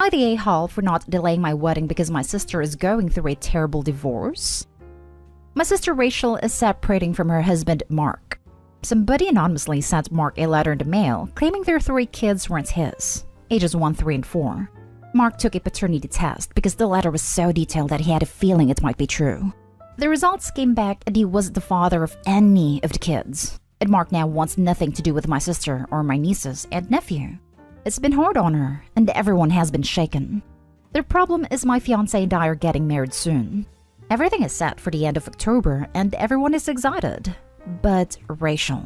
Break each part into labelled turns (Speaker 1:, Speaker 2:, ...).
Speaker 1: I the a-hole for not delaying my wedding because my sister is going through a terrible divorce? My sister Rachel is separating from her husband Mark. Somebody anonymously sent Mark a letter in the mail claiming their 3 kids weren't his, ages 1, 3, and 4. Mark took a paternity test because the letter was so detailed that he had a feeling it might be true. The results came back and he wasn't the father of any of the kids. And Mark now wants nothing to do with my sister or my nieces and nephew. It's been hard on her, and everyone has been shaken. The problem is my fiancé and I are getting married soon. Everything is set for the end of October, and everyone is excited. But Rachel.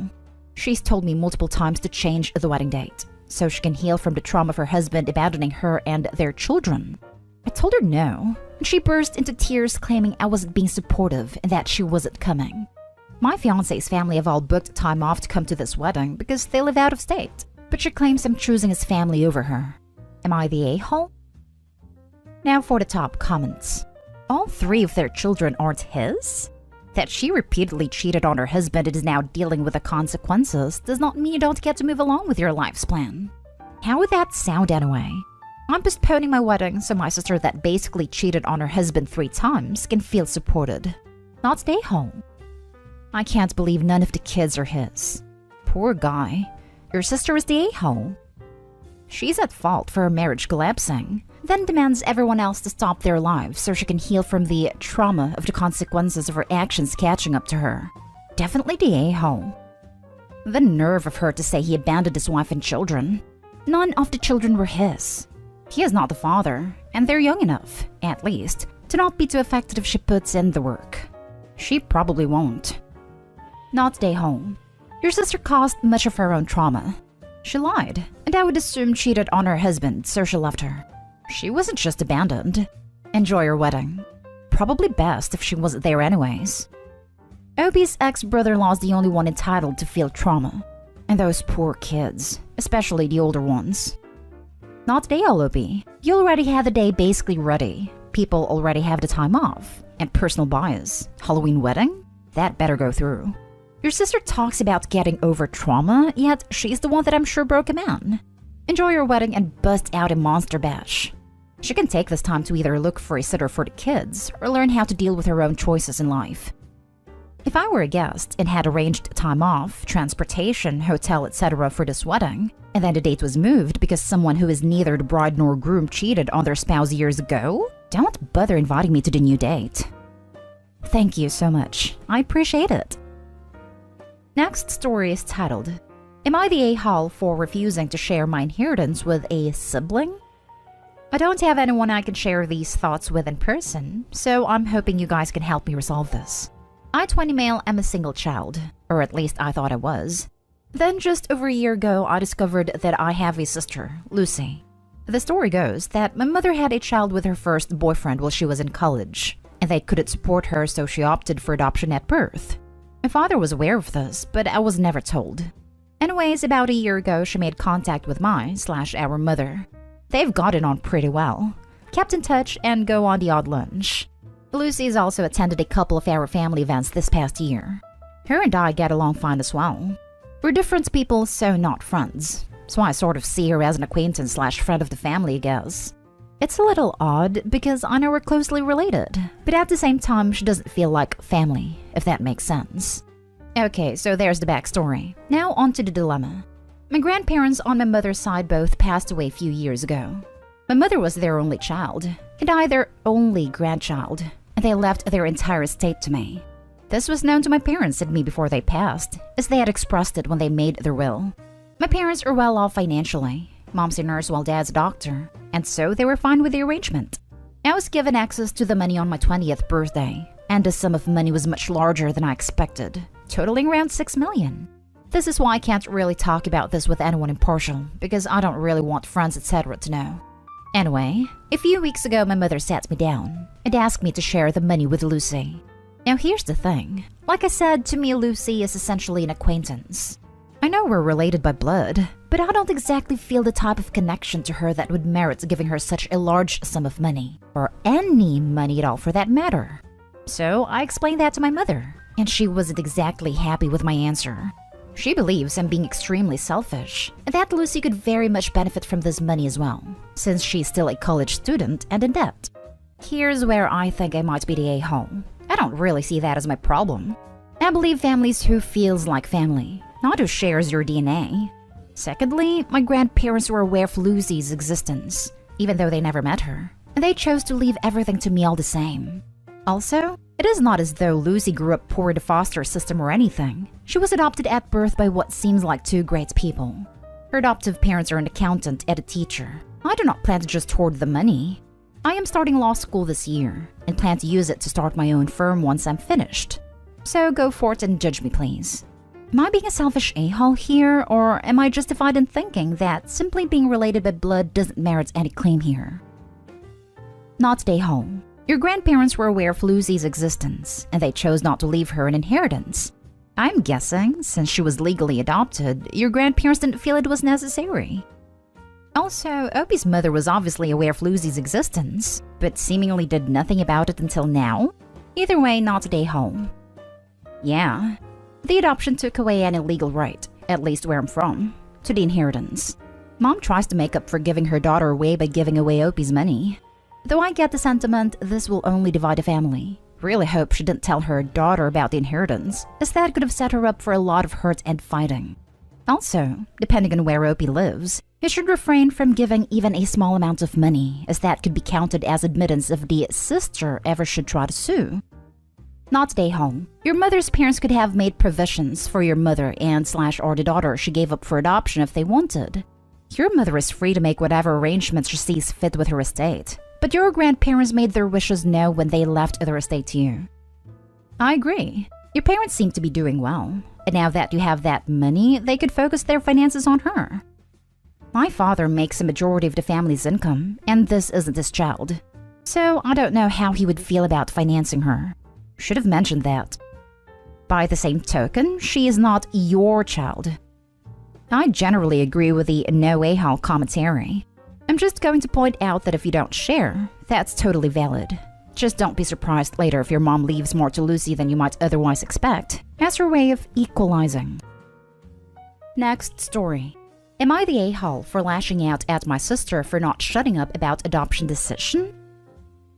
Speaker 1: She's told me multiple times to change the wedding date, so she can heal from the trauma of her husband abandoning her and their children. I told her no, and she burst into tears claiming I wasn't being supportive and that she wasn't coming. My fiancé's family have all booked time off to come to this wedding because they live out of state. But she claims I'm choosing his family over her. Am I the a-hole? Now for the top comments. All 3 of their children aren't his? That she repeatedly cheated on her husband and is now dealing with the consequences does not mean you don't get to move along with your life's plan. How would that sound anyway? I'm postponing my wedding so my sister that basically cheated on her husband 3 times can feel supported. Not stay home. I can't believe none of the kids are his. Poor guy. Your sister is the a-hole. She's at fault for her marriage collapsing, then demands everyone else to stop their lives so she can heal from the trauma of the consequences of her actions catching up to her. Definitely the a-hole. The nerve of her to say he abandoned his wife and children. None of the children were his. He is not the father, and they're young enough, at least, to not be too affected if she puts in the work. She probably won't. Not the a-hole. Your sister caused much of her own trauma. She lied, and I would assume cheated on her husband, so she left her. She wasn't just abandoned. Enjoy your wedding. Probably best if she wasn't there anyways. Obi's ex-brother-in-law is the only one entitled to feel trauma. And those poor kids, especially the older ones. Not they all, Obi. You already had the day basically ready. People already have the time off. And personal bias. Halloween wedding? That better go through. Your sister talks about getting over trauma, yet she's the one that I'm sure broke a man. Enjoy your wedding and bust out a monster bash. She can take this time to either look for a sitter for the kids or learn how to deal with her own choices in life. If I were a guest and had arranged time off, transportation, hotel, etc. for this wedding, and then the date was moved because someone who is neither the bride nor groom cheated on their spouse years ago, don't bother inviting me to the new date. Thank you so much. I appreciate it. Next story is titled, Am I the a-hole for refusing to share my inheritance with a sibling? I don't have anyone I can share these thoughts with in person, so I'm hoping you guys can help me resolve this. I, 20 male, am a single child, or at least I thought I was. Then just over a year ago, I discovered that I have a sister, Lucy. The story goes that my mother had a child with her first boyfriend while she was in college, and they couldn't support her, so she opted for adoption at birth. My father was aware of this, but I was never told. Anyways, about a year ago, she made contact with our mother. They've gotten on pretty well, kept in touch, and go on the odd lunch. Lucy's also attended a couple of our family events this past year. Her and I get along fine as well. We're different people, so not friends. So I sort of see her as an acquaintance / friend of the family, I guess. It's a little odd because I know we're closely related, but at the same time she doesn't feel like family, if that makes sense. Okay, so there's the backstory. Now on to the dilemma. My grandparents on my mother's side both passed away a few years ago. My mother was their only child, and I their only grandchild, and they left their entire estate to me. This was known to my parents and me before they passed, as they had expressed it when they made their will. My parents are well off financially. Mom's a nurse while Dad's a doctor, and so they were fine with the arrangement. I was given access to the money on my 20th birthday, and the sum of money was much larger than I expected, totaling around $6 million. This is why I can't really talk about this with anyone impartial, because I don't really want friends etc. to know. Anyway, a few weeks ago my mother sat me down and asked me to share the money with Lucy. Now here's the thing. Like I said, to me Lucy is essentially an acquaintance. I know we're related by blood, but I don't exactly feel the type of connection to her that would merit giving her such a large sum of money, or any money at all for that matter. So I explained that to my mother, and she wasn't exactly happy with my answer. She believes I'm being extremely selfish, and that Lucy could very much benefit from this money as well, since she's still a college student and in debt. Here's where I think I might be the a-hole. I don't really see that as my problem. I believe families who feels like family, not who shares your DNA. Secondly, my grandparents were aware of Lucy's existence, even though they never met her, and they chose to leave everything to me all the same. Also, it is not as though Lucy grew up poor in the foster system or anything. She was adopted at birth by what seems like two great people. Her adoptive parents are an accountant and a teacher. I do not plan to just hoard the money. I am starting law school this year, and plan to use it to start my own firm once I'm finished. So go forth and judge me, please. Am I being a selfish a-hole here, or am I justified in thinking that simply being related by blood doesn't merit any claim here? Not a-hole. Your grandparents were aware of Lucy's existence, and they chose not to leave her an inheritance. I'm guessing, since she was legally adopted, your grandparents didn't feel it was necessary. Also, Opie's mother was obviously aware of Lucy's existence, but seemingly did nothing about it until now. Either way, not a-hole. Yeah, the adoption took away any legal right, at least where I'm from, to the inheritance. Mom tries to make up for giving her daughter away by giving away Opie's money. Though I get the sentiment, this will only divide a family. Really hope she didn't tell her daughter about the inheritance, as that could have set her up for a lot of hurt and fighting. Also, depending on where Opie lives, you should refrain from giving even a small amount of money, as that could be counted as admittance if the sister ever should try to sue. Not a-hole. Your mother's parents could have made provisions for your mother and/or the daughter she gave up for adoption if they wanted. Your mother is free to make whatever arrangements she sees fit with her estate. But your grandparents made their wishes known when they left their estate to you. I agree. Your parents seem to be doing well, and now that you have that money, they could focus their finances on her. My father makes a majority of the family's income, and this isn't his child. So I don't know how he would feel about financing her. Should have mentioned that. By the same token, she is not your child. I generally agree with the no a-hole commentary. I'm just going to point out that if you don't share, that's totally valid. Just don't be surprised later if your mom leaves more to Lucy than you might otherwise expect, as her way of equalizing. Next story. Am I the a-hole for lashing out at my sister for not shutting up about adoption decision?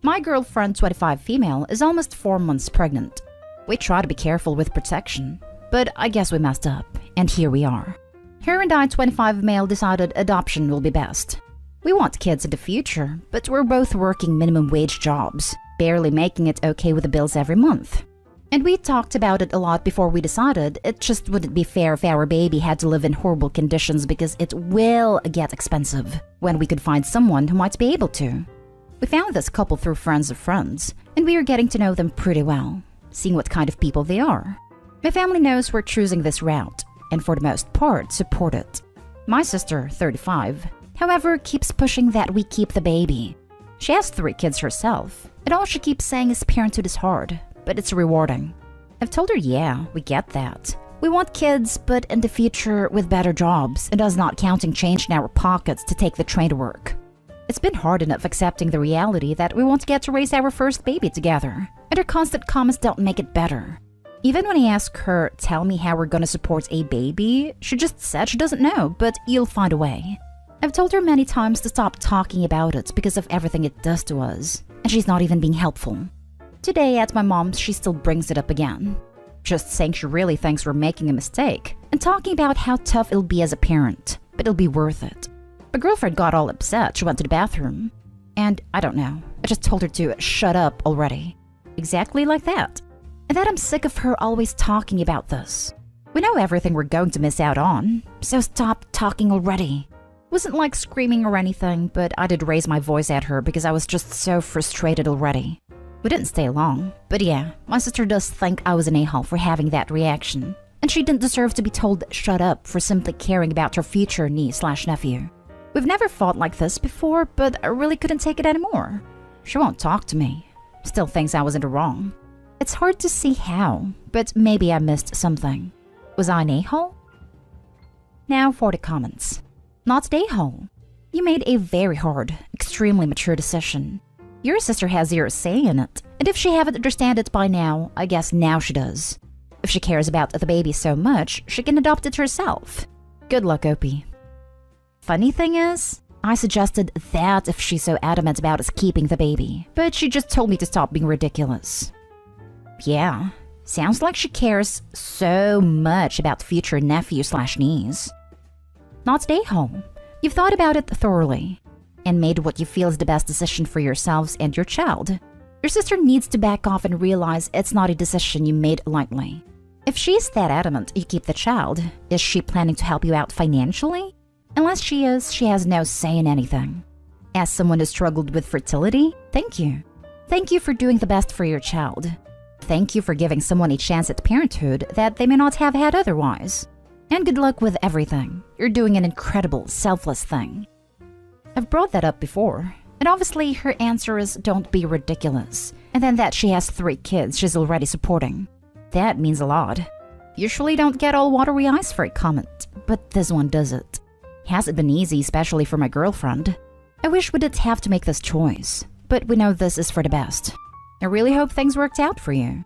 Speaker 1: My girlfriend, 25 female, is almost 4 months pregnant. We try to be careful with protection, but I guess we messed up, and here we are. Her and I, 25 male, decided adoption will be best. We want kids in the future, but we're both working minimum wage jobs, barely making it okay with the bills every month. And we talked about it a lot before we decided it just wouldn't be fair if our baby had to live in horrible conditions because it will get expensive, when we could find someone who might be able to. We found this couple through friends of friends, and we are getting to know them pretty well, seeing what kind of people they are. My family knows we're choosing this route, and for the most part, support it. My sister, 35, however, keeps pushing that we keep the baby. She has 3 kids herself, and all she keeps saying is parenthood is hard, but it's rewarding. I've told her, yeah, we get that. We want kids, but in the future with better jobs, and us not counting change in our pockets to take the train to work. It's been hard enough accepting the reality that we won't get to raise our first baby together, and her constant comments don't make it better. Even when I ask her, tell me how we're gonna support a baby, she just said she doesn't know, but you'll find a way. I've told her many times to stop talking about it because of everything it does to us, and she's not even being helpful. Today at my mom's, she still brings it up again. Just saying she really thinks we're making a mistake, and talking about how tough it'll be as a parent, but it'll be worth it. My girlfriend got all upset, she went to the bathroom. And I don't know, I just told her to shut up already. Exactly like that. And that I'm sick of her always talking about this. We know everything we're going to miss out on, so stop talking already. Wasn't like screaming or anything, but I did raise my voice at her because I was just so frustrated already. We didn't stay long, but yeah, my sister does think I was an a-hole for having that reaction, and she didn't deserve to be told shut up for simply caring about her future niece/nephew. We've never fought like this before, but I really couldn't take it anymore. She won't talk to me. Still thinks I was in the wrong. It's hard to see how, but maybe I missed something. Was I an a-hole? Now for the comments. Not an a-hole. You made a very hard, extremely mature decision. Your sister has zero say in it, and if she haven't understand it by now, I guess now she does. If she cares about the baby so much, she can adopt it herself. Good luck, Opie. Funny thing is, I suggested that if she's so adamant about us keeping the baby, but she just told me to stop being ridiculous. Yeah, sounds like she cares so much about future nephew/niece. Not a-hole. You've thought about it thoroughly and made what you feel is the best decision for yourselves and your child. Your sister needs to back off and realize it's not a decision you made lightly. If she's that adamant you keep the child, is she planning to help you out financially? Unless she is, she has no say in anything. As someone who struggled with fertility, thank you. Thank you for doing the best for your child. Thank you for giving someone a chance at parenthood that they may not have had otherwise. And good luck with everything. You're doing an incredible, selfless thing. I've brought that up before, and obviously her answer is don't be ridiculous, and then that she has 3 kids she's already supporting. That means a lot. Usually don't get all watery eyes for a comment, but this one does it. Hasn't been easy, especially for my girlfriend. I wish we didn't have to make this choice, but we know this is for the best. I really hope things worked out for you.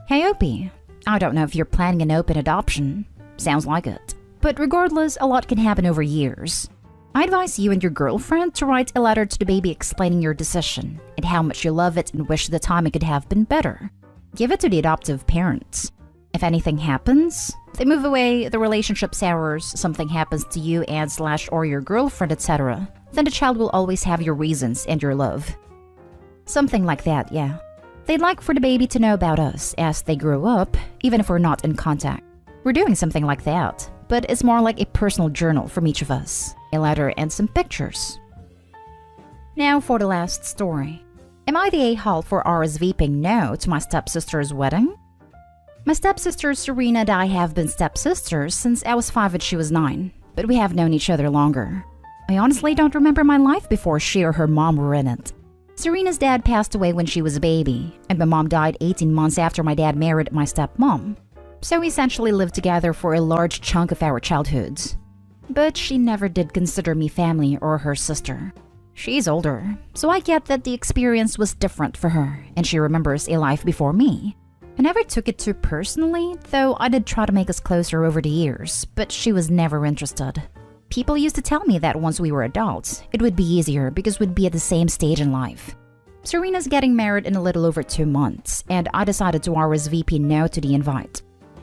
Speaker 1: Hey Opie, I don't know if you're planning an open adoption. Sounds like it. But regardless, a lot can happen over years. I advise you and your girlfriend to write a letter to the baby explaining your decision and how much you love it and wish the timing could have been better. Give it to the adoptive parents. If anything happens, they move away, the relationship sours, something happens to you and/or your girlfriend, etc., then the child will always have your reasons and your love. Something like that, yeah. They'd like for the baby to know about us as they grow up, even if we're not in contact. We're doing something like that, but it's more like a personal journal from each of us, a letter and some pictures. Now for the last story. Am I the a-hole for RSVPing no to my stepsister's wedding? My stepsister Serena and I have been stepsisters since I was 5 and she was 9, but we have known each other longer. I honestly don't remember my life before she or her mom were in it. Serena's dad passed away when she was a baby, and my mom died 18 months after my dad married my stepmom. So we essentially lived together for a large chunk of our childhoods. But she never did consider me family or her sister. She's older, so I get that the experience was different for her, and she remembers a life before me. I never took it too personally, though I did try to make us closer over the years, but she was never interested. People used to tell me that once we were adults, it would be easier because we'd be at the same stage in life. Serena's getting married in a little over 2 months, and I decided to RSVP no to the invite.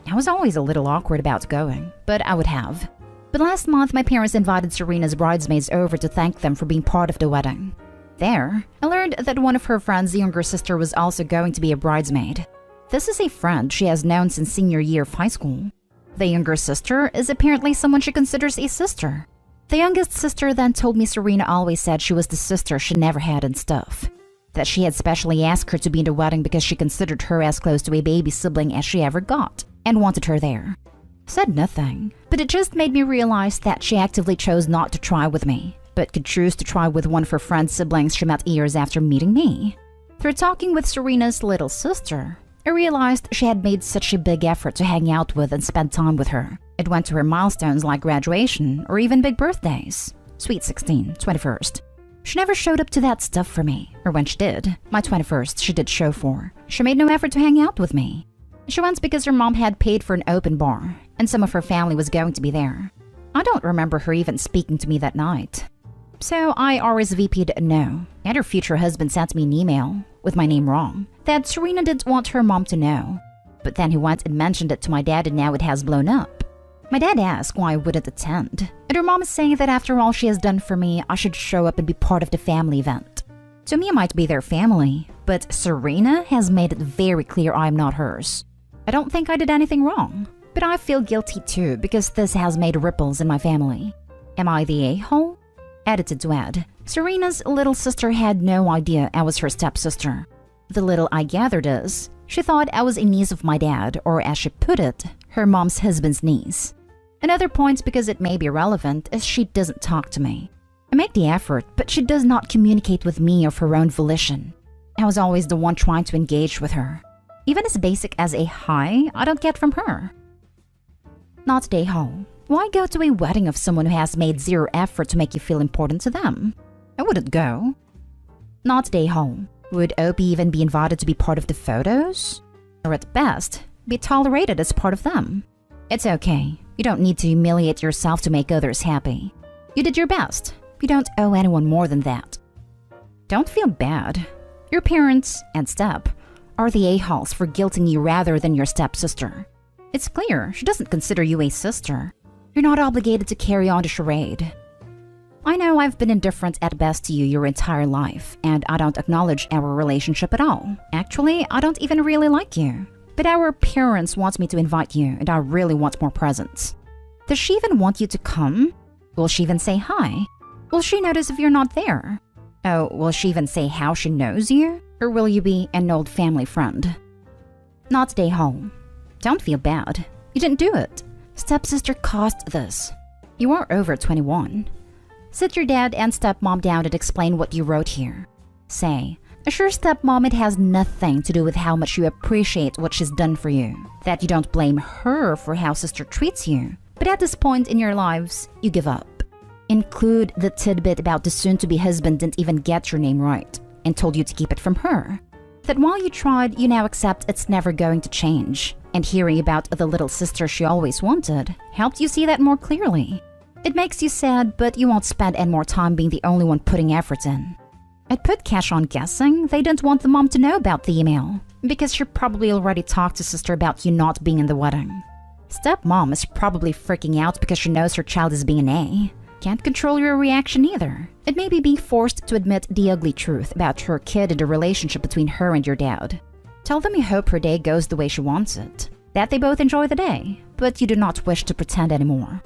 Speaker 1: I was always a little awkward about going, but I would have. But last month, my parents invited Serena's bridesmaids over to thank them for being part of the wedding. There, I learned that one of her friend's younger sister was also going to be a bridesmaid. This is a friend she has known since senior year of high school. The younger sister is apparently someone she considers a sister. The youngest sister then told me Serena always said she was the sister she never had and stuff. That she had specially asked her to be in the wedding because she considered her as close to a baby sibling as she ever got, and wanted her there. Said nothing, but it just made me realize that she actively chose not to try with me, but could choose to try with one of her friend's siblings she met years after meeting me. Through talking with Serena's little sister, I realized she had made such a big effort to hang out with and spend time with her. It went to her milestones like graduation or even big birthdays. Sweet 16, 21st. She never showed up to that stuff for me, or when she did, my 21st she did show for. She made no effort to hang out with me. She went because her mom had paid for an open bar, and some of her family was going to be there. I don't remember her even speaking to me that night. So I RSVP'd no, and her future husband sent me an email, with my name wrong, that Serena didn't want her mom to know. But then he went and mentioned it to my dad and now it has blown up. My dad asked why I wouldn't attend, and her mom is saying that after all she has done for me, I should show up and be part of the family event. To me, I might be their family, but Serena has made it very clear I'm not hers. I don't think I did anything wrong, but I feel guilty too because this has made ripples in my family. Am I the a-hole? Edited to add, Serena's little sister had no idea I was her stepsister. The little I gathered is, she thought I was a niece of my dad, or as she put it, her mom's husband's niece. Another point, because it may be relevant, is she doesn't talk to me. I make the effort, but she does not communicate with me of her own volition. I was always the one trying to engage with her. Even as basic as a hi, I don't get from her. Not day home. Why go to a wedding of someone who has made zero effort to make you feel important to them? I wouldn't go. Not day home. Would Opie even be invited to be part of the photos? Or at best, be tolerated as part of them. It's okay. You don't need to humiliate yourself to make others happy. You did your best. You don't owe anyone more than that. Don't feel bad. Your parents and step are the a-holes for guilting you rather than your stepsister. It's clear she doesn't consider you a sister. You're not obligated to carry on the charade. I know I've been indifferent at best to you your entire life, and I don't acknowledge our relationship at all. Actually, I don't even really like you. But our parents want me to invite you, and I really want more presents. Does she even want you to come? Will she even say hi? Will she notice if you're not there? Oh, will she even say how she knows you? Or will you be an old family friend? Not stay home. Don't feel bad. You didn't do it. Stepsister caused this. You are over 21. Sit your dad and stepmom down and explain what you wrote here. Say, assure stepmom it has nothing to do with how much you appreciate what she's done for you. That you don't blame her for how sister treats you. But at this point in your lives, you give up. Include the tidbit about the soon-to-be husband didn't even get your name right and told you to keep it from her. That while you tried, you now accept it's never going to change. And hearing about the little sister she always wanted helped you see that more clearly. It makes you sad, but you won't spend any more time being the only one putting effort in. I'd put cash on guessing they didn't want the mom to know about the email, because she probably already talked to sister about you not being in the wedding. Stepmom is probably freaking out because she knows her child is being an A. Can't control your reaction either. It may be being forced to admit the ugly truth about her kid and the relationship between her and your dad. Tell them you hope her day goes the way she wants it, that they both enjoy the day, but you do not wish to pretend anymore.